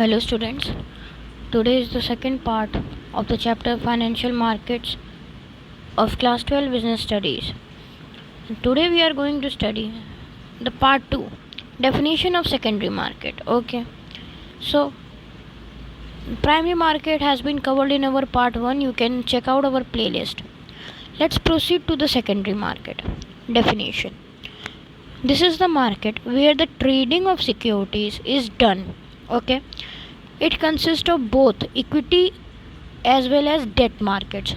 Hello students, today is the second part of the chapter Financial Markets of Class 12 Business Studies. Today we are going to study the part 2, definition of secondary market. Okay, so primary market has been covered in our part 1. You can check out our playlist. Let's proceed to the secondary market. Definition. This is the market where the trading of securities is done. Okay, it consists of both equity as well as debt markets.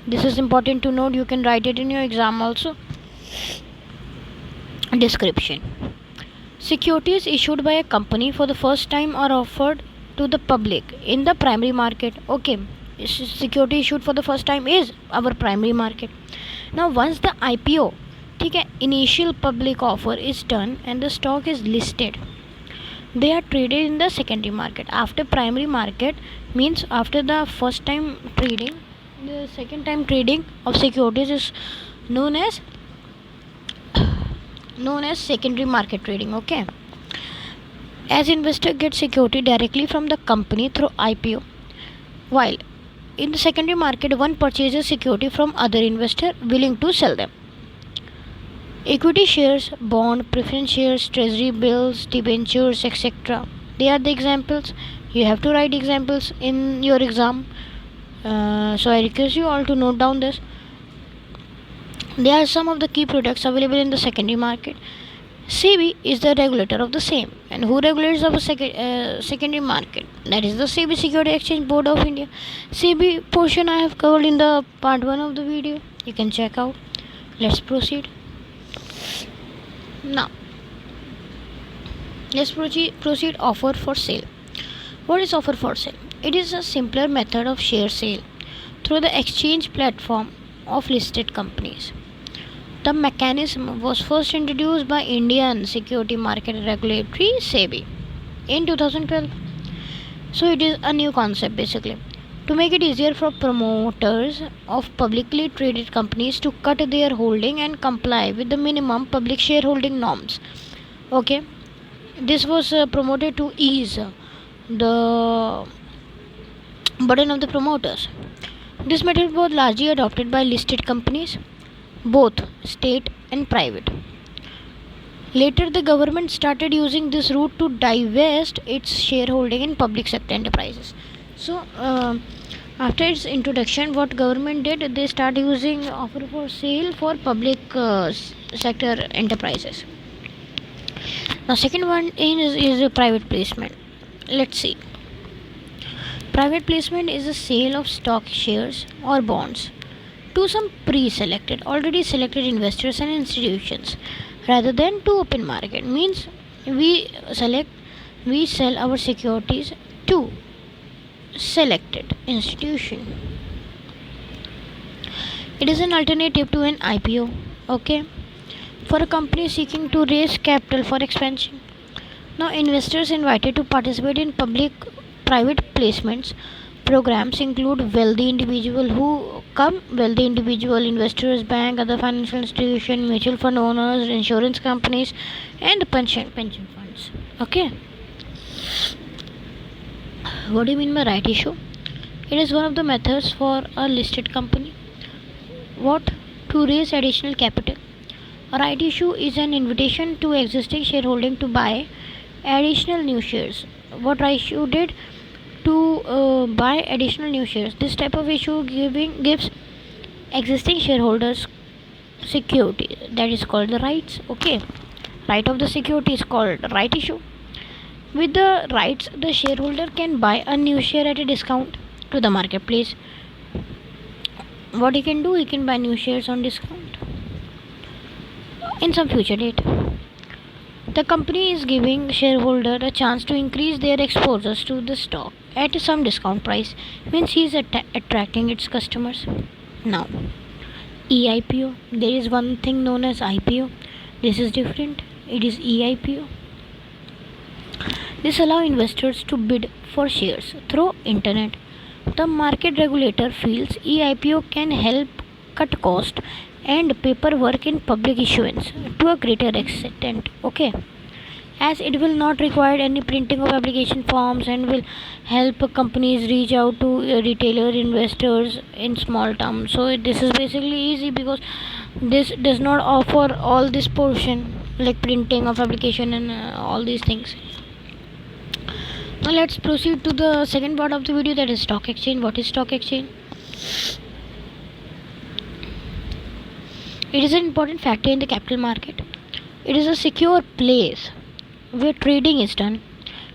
This is important to note. You can write it in your exam also. Description. Securities issued by a company for the first time are offered to the public in the primary market. Okay, security issued for the first time is our primary market. Now once the IPO, initial public offer is done and the stock is listed, they are traded in the secondary market. After primary market means after the first time trading, the second time trading of securities is known as secondary market trading. Okay, as investor get security directly from the company through IPO, while in the secondary market one purchases security from other investor willing to sell them. Equity shares, bond, preference shares, treasury bills, debentures, etc. They are the examples. You have to write examples in your exam. So I request you all to note down this. They are some of the key products available in the secondary market. SEBI is the regulator of the same. And who regulates our secondary market? That is the SEBI Security Exchange Board of India. SEBI portion I have covered in the part 1 of the video. You can check out. Let's proceed. Now, let's proceed offer for sale. What is offer for sale? It is a simpler method of share sale through the exchange platform of listed companies. The mechanism was first introduced by Indian Security Market Regulatory SEBI in 2012. So it is a new concept basically. To make it easier for promoters of publicly traded companies to cut their holding and comply with the minimum public shareholding norms. Okay, this was promoted to ease the burden of the promoters. This method was largely adopted by listed companies, both state and private. Later, the government started using this route to divest its shareholding in public sector enterprises. So, after its introduction, what government did, they started using offer for sale for public sector enterprises. Now, second one is a private placement. Let's see. Private placement is a sale of stock shares or bonds to some pre-selected, already selected investors and institutions, rather than to open market. Means we sell our securities to selected institution. It is an alternative to an IPO. Okay, for a company seeking to raise capital for expansion. Now investors invited to participate in public private placements programs include wealthy individual investors, bank, other financial institution, mutual fund owners, insurance companies, and pension funds. Okay, what do you mean by right issue? It is one of the methods for a listed company to raise additional capital. A right issue is an invitation to existing shareholding to buy additional new shares. What right issue did? To buy additional new shares. This type of issue gives existing shareholders security. That is called the rights. Okay, right of the security is called right issue. With the rights, the shareholder can buy a new share at a discount to the marketplace. What he can do, he can buy new shares on discount in some future date. The company is giving shareholder a chance to increase their exposures to the stock at some discount price. Means he is attracting its customers. Now, EIPO. There is one thing known as IPO. This is different. It is EIPO. This allows investors to bid for shares through internet. The market regulator feels EIPO can help cut cost and paperwork in public issuance to a greater extent. Okay, as it will not require any printing of application forms and will help companies reach out to retailer investors in small terms. So this is basically easy because this does not offer all this portion like printing of application and all these things. Now let's proceed to the second part of the video, that is stock exchange. What is stock exchange? It is an important factor in the capital market. It is a secure place where trading is done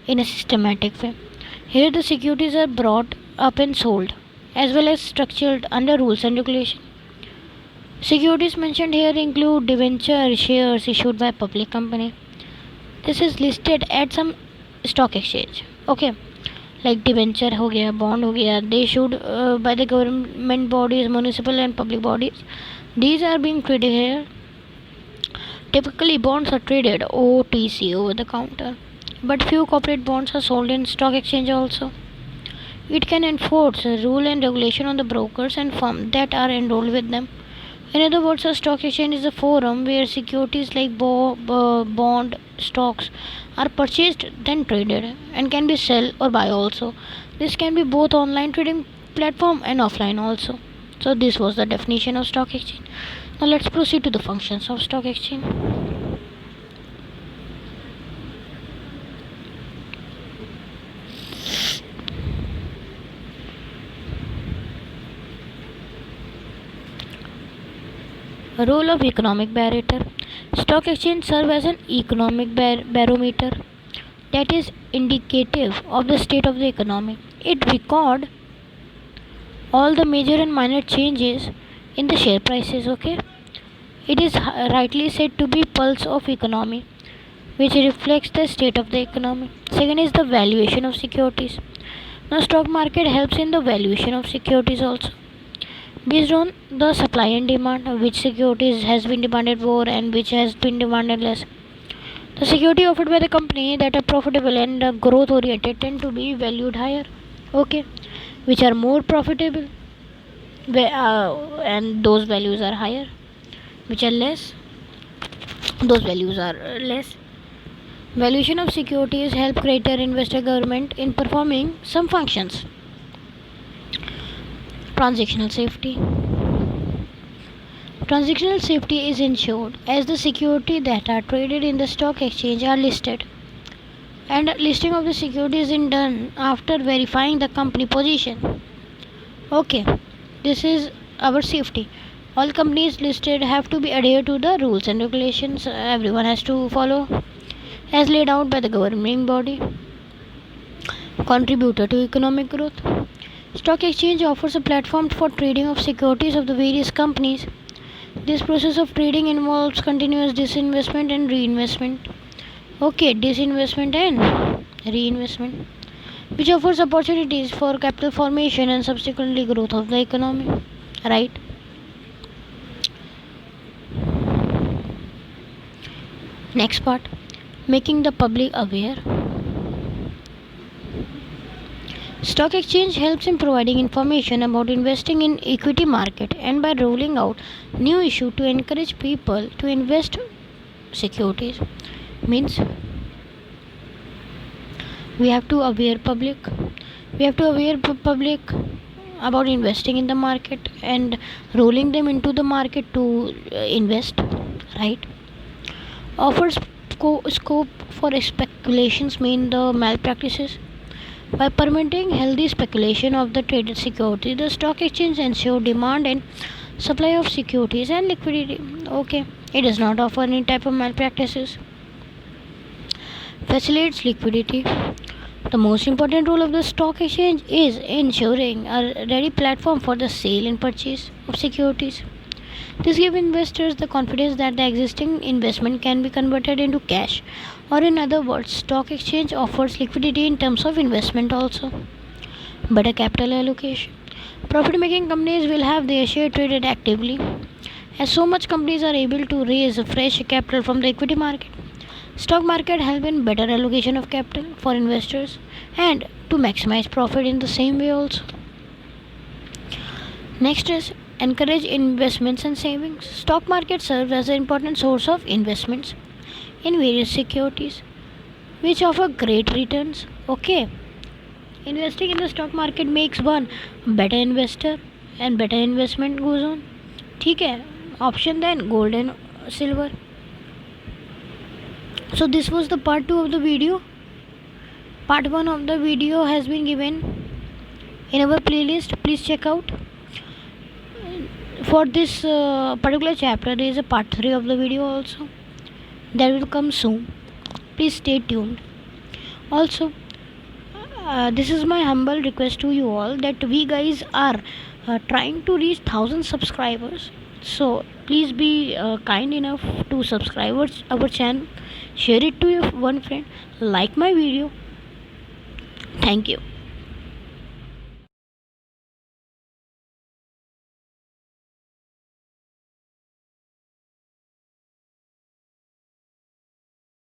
in a systematic way. Here the securities are brought up and sold as well as structured under rules and regulations. Securities mentioned here include debenture shares issued by public company. This is listed at some stock exchange. Okay, like debenture हो गया, bond हो गया, they issued by the government bodies, municipal and public bodies. These are being traded here. Typically, bonds are traded OTC, over the counter, but few corporate bonds are sold in stock exchange also. It can enforce rule and regulation on the brokers and firms that are enrolled with them. In other words, a stock exchange is a forum where securities like bond, stocks are purchased, then traded, and can be sell or buy also. This can be both online trading platform and offline also. So this was the definition of stock exchange. Now let's proceed to the functions of stock exchange. Role of economic barometer. Stock exchange serve as an economic barometer that is indicative of the state of the economy. It record all the major and minor changes in the share prices. Okay, it is rightly said to be pulse of economy, which reflects the state of the economy. Second is the valuation of securities. Now stock market helps in the valuation of securities also, based on the supply and demand, which securities has been demanded more and which has been demanded less. The security offered by the company that are profitable and growth oriented tend to be valued higher. Okay, which are more profitable, and those values are higher. Which are less, those values are less. Valuation of securities help greater investor government in performing some functions. Transactional safety. Transactional safety is ensured as the securities that are traded in the stock exchange are listed, and listing of the securities is done after verifying the company position. Okay, this is our safety. All companies listed have to be adhered to the rules and regulations everyone has to follow as laid out by the governing body. Contributor to economic growth. Stock exchange offers a platform for trading of securities of the various companies. This process of trading involves continuous disinvestment and reinvestment. Okay, disinvestment and reinvestment, which offers opportunities for capital formation and subsequently growth of the economy. Right? Next part, making the public aware. Stock exchange helps in providing information about investing in equity market and by rolling out new issue to encourage people to invest securities. Means we have to aware public. We have to aware public about investing in the market and rolling them into the market to invest. Right? Offers scope for speculations, mean the malpractices. By permitting healthy speculation of the traded security, the stock exchange ensures demand and supply of securities and liquidity. Okay, it does not offer any type of malpractices. Facilitates liquidity. The most important role of the stock exchange is ensuring a ready platform for the sale and purchase of securities. This gives investors the confidence that the existing investment can be converted into cash, or in other words, stock exchange offers liquidity in terms of investment also. Better capital allocation. Profit making companies will have their share traded actively, as so much companies are able to raise fresh capital from the equity market. Stock market help in better allocation of capital for investors and to maximize profit in the same way also. Next is encourage investments and savings. Stock market serves as an important source of investments in various securities. which offer great returns. Okay, investing in the stock market makes one better investor and better investment goes on. ठीक है, option then gold and silver. So this was the part 2 of the video. Part 1 of the video has been given in our playlist. Please check out. For this particular chapter there is a part 3 of the video also that will come soon. Please stay tuned. Also, this is my humble request to you all that we guys are trying to reach 1000 subscribers. So please be kind enough to subscribe our channel, share it to your one friend, like my video. Thank you.